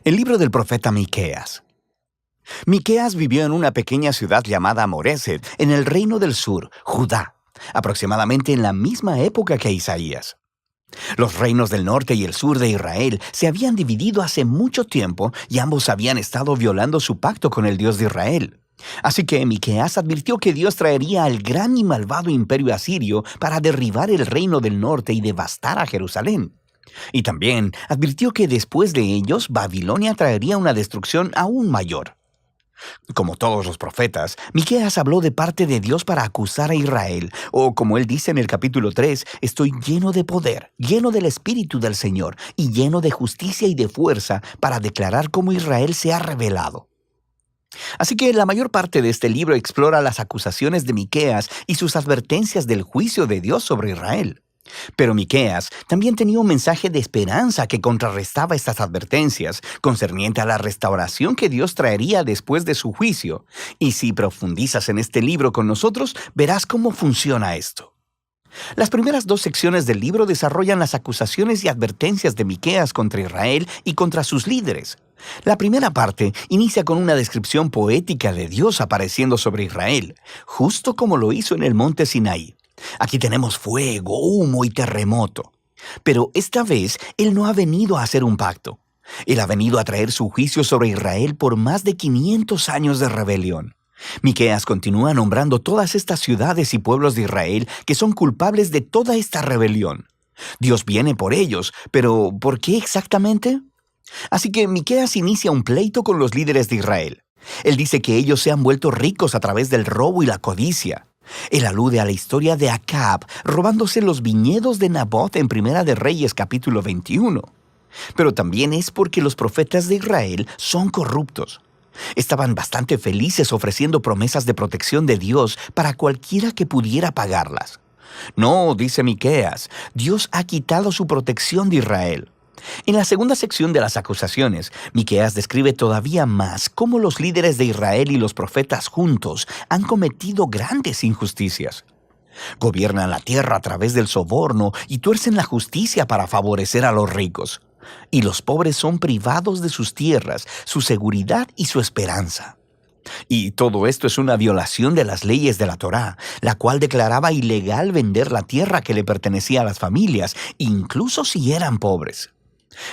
El libro del profeta Miqueas. Miqueas vivió en una pequeña ciudad llamada Moreset, en el reino del sur, Judá, aproximadamente en la misma época que Isaías. Los reinos del norte y el sur de Israel se habían dividido hace mucho tiempo y ambos habían estado violando su pacto con el Dios de Israel. Así que Miqueas advirtió que Dios traería al gran y malvado imperio asirio para derribar el reino del norte y devastar a Jerusalén. Y también advirtió que después de ellos, Babilonia traería una destrucción aún mayor. Como todos los profetas, Miqueas habló de parte de Dios para acusar a Israel, o como él dice en el capítulo 3, estoy lleno de poder, lleno del Espíritu del Señor, y lleno de justicia y de fuerza para declarar cómo Israel se ha rebelado. Así que la mayor parte de este libro explora las acusaciones de Miqueas y sus advertencias del juicio de Dios sobre Israel. Pero Miqueas también tenía un mensaje de esperanza que contrarrestaba estas advertencias, concerniente a la restauración que Dios traería después de su juicio. Y si profundizas en este libro con nosotros, verás cómo funciona esto. Las primeras dos secciones del libro desarrollan las acusaciones y advertencias de Miqueas contra Israel y contra sus líderes. La primera parte inicia con una descripción poética de Dios apareciendo sobre Israel, justo como lo hizo en el monte Sinaí. Aquí tenemos fuego, humo y terremoto. Pero esta vez Él no ha venido a hacer un pacto. Él ha venido a traer su juicio sobre Israel por más de 500 años de rebelión. Miqueas continúa nombrando todas estas ciudades y pueblos de Israel que son culpables de toda esta rebelión. Dios viene por ellos, pero ¿por qué exactamente? Así que Miqueas inicia un pleito con los líderes de Israel. Él dice que ellos se han vuelto ricos a través del robo y la codicia. Él alude a la historia de Acab robándose los viñedos de Nabot en Primera de Reyes capítulo 21. Pero también es porque los profetas de Israel son corruptos. Estaban bastante felices ofreciendo promesas de protección de Dios para cualquiera que pudiera pagarlas. No, dice Miqueas, Dios ha quitado su protección de Israel. En la segunda sección de las acusaciones, Miqueas describe todavía más cómo los líderes de Israel y los profetas juntos han cometido grandes injusticias. Gobiernan la tierra a través del soborno y tuercen la justicia para favorecer a los ricos. Y los pobres son privados de sus tierras, su seguridad y su esperanza. Y todo esto es una violación de las leyes de la Torá, la cual declaraba ilegal vender la tierra que le pertenecía a las familias, incluso si eran pobres.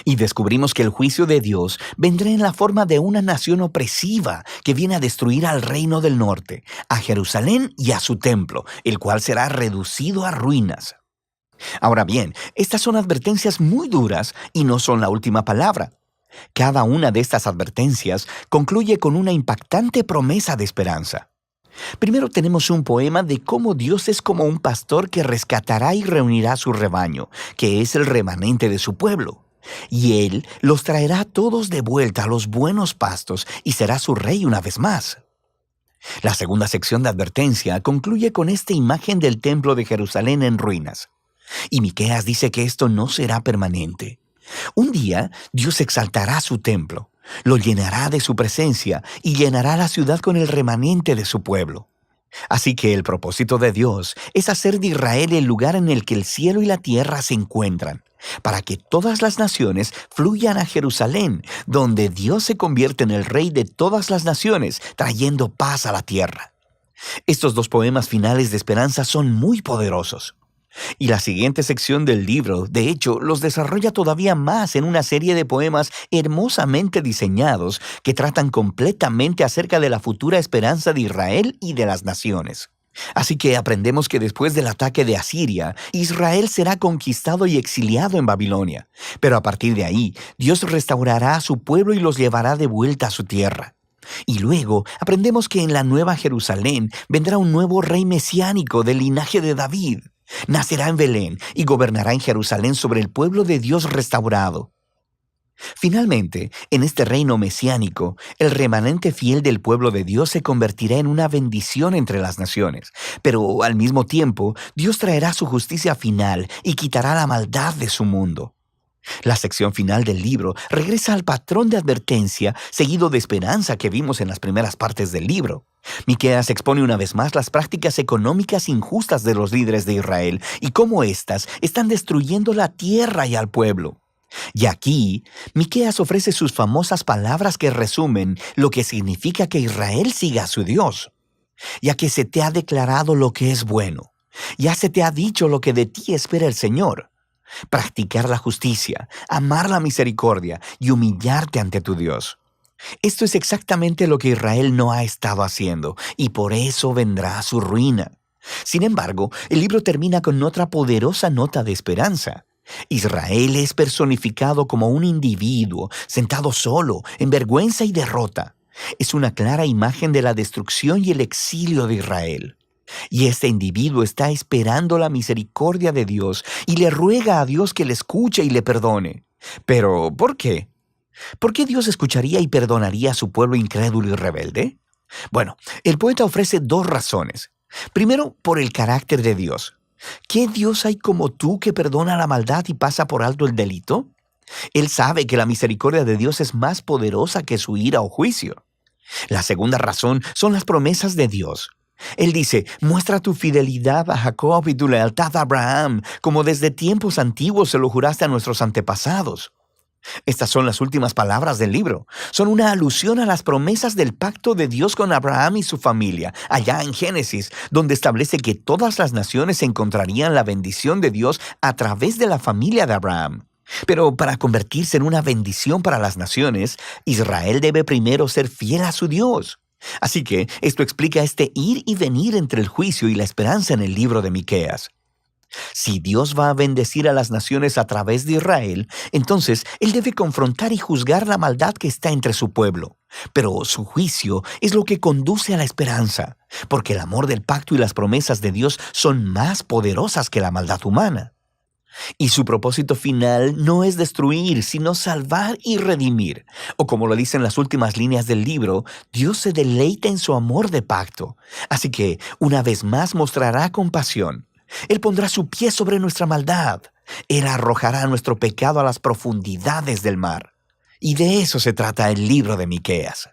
Y descubrimos que el juicio de Dios vendrá en la forma de una nación opresiva que viene a destruir al reino del norte, a Jerusalén y a su templo, el cual será reducido a ruinas. Ahora bien, estas son advertencias muy duras y no son la última palabra. Cada una de estas advertencias concluye con una impactante promesa de esperanza. Primero tenemos un poema de cómo Dios es como un pastor que rescatará y reunirá a su rebaño, que es el remanente de su pueblo. Y Él los traerá todos de vuelta a los buenos pastos y será su rey una vez más. La segunda sección de advertencia concluye con esta imagen del templo de Jerusalén en ruinas. Y Miqueas dice que esto no será permanente. Un día Dios exaltará su templo, lo llenará de su presencia y llenará la ciudad con el remanente de su pueblo. Así que el propósito de Dios es hacer de Israel el lugar en el que el cielo y la tierra se encuentran, para que todas las naciones fluyan a Jerusalén, donde Dios se convierte en el rey de todas las naciones, trayendo paz a la tierra. Estos dos poemas finales de esperanza son muy poderosos. Y la siguiente sección del libro, de hecho, los desarrolla todavía más en una serie de poemas hermosamente diseñados que tratan completamente acerca de la futura esperanza de Israel y de las naciones. Así que aprendemos que después del ataque de Asiria, Israel será conquistado y exiliado en Babilonia. Pero a partir de ahí, Dios restaurará a su pueblo y los llevará de vuelta a su tierra. Y luego aprendemos que en la Nueva Jerusalén vendrá un nuevo rey mesiánico del linaje de David. Nacerá en Belén y gobernará en Jerusalén sobre el pueblo de Dios restaurado. Finalmente, en este reino mesiánico, el remanente fiel del pueblo de Dios se convertirá en una bendición entre las naciones. Pero al mismo tiempo, Dios traerá su justicia final y quitará la maldad de su mundo. La sección final del libro regresa al patrón de advertencia seguido de esperanza que vimos en las primeras partes del libro. Miqueas expone una vez más las prácticas económicas injustas de los líderes de Israel y cómo éstas están destruyendo la tierra y al pueblo. Y aquí, Miqueas ofrece sus famosas palabras que resumen lo que significa que Israel siga a su Dios. Ya que se te ha declarado lo que es bueno, ya se te ha dicho lo que de ti espera el Señor. Practicar la justicia, amar la misericordia y humillarte ante tu Dios. Esto es exactamente lo que Israel no ha estado haciendo, y por eso vendrá su ruina. Sin embargo, el libro termina con otra poderosa nota de esperanza. Israel es personificado como un individuo, sentado solo, en vergüenza y derrota. Es una clara imagen de la destrucción y el exilio de Israel. Y este individuo está esperando la misericordia de Dios y le ruega a Dios que le escuche y le perdone. Pero, ¿por qué? ¿Por qué Dios escucharía y perdonaría a su pueblo incrédulo y rebelde? Bueno, el poeta ofrece dos razones. Primero, por el carácter de Dios. ¿Qué Dios hay como tú que perdona la maldad y pasa por alto el delito? Él sabe que la misericordia de Dios es más poderosa que su ira o juicio. La segunda razón son las promesas de Dios. Él dice, muestra tu fidelidad a Jacob y tu lealtad a Abraham, como desde tiempos antiguos se lo juraste a nuestros antepasados. Estas son las últimas palabras del libro. Son una alusión a las promesas del pacto de Dios con Abraham y su familia, allá en Génesis, donde establece que todas las naciones encontrarían la bendición de Dios a través de la familia de Abraham. Pero para convertirse en una bendición para las naciones, Israel debe primero ser fiel a su Dios. Así que esto explica este ir y venir entre el juicio y la esperanza en el libro de Miqueas. Si Dios va a bendecir a las naciones a través de Israel, entonces Él debe confrontar y juzgar la maldad que está entre su pueblo. Pero su juicio es lo que conduce a la esperanza, porque el amor del pacto y las promesas de Dios son más poderosas que la maldad humana. Y su propósito final no es destruir, sino salvar y redimir. O como lo dicen las últimas líneas del libro, Dios se deleita en su amor de pacto. Así que, una vez más mostrará compasión. Él pondrá su pie sobre nuestra maldad. Él arrojará nuestro pecado a las profundidades del mar. Y de eso se trata el libro de Miqueas.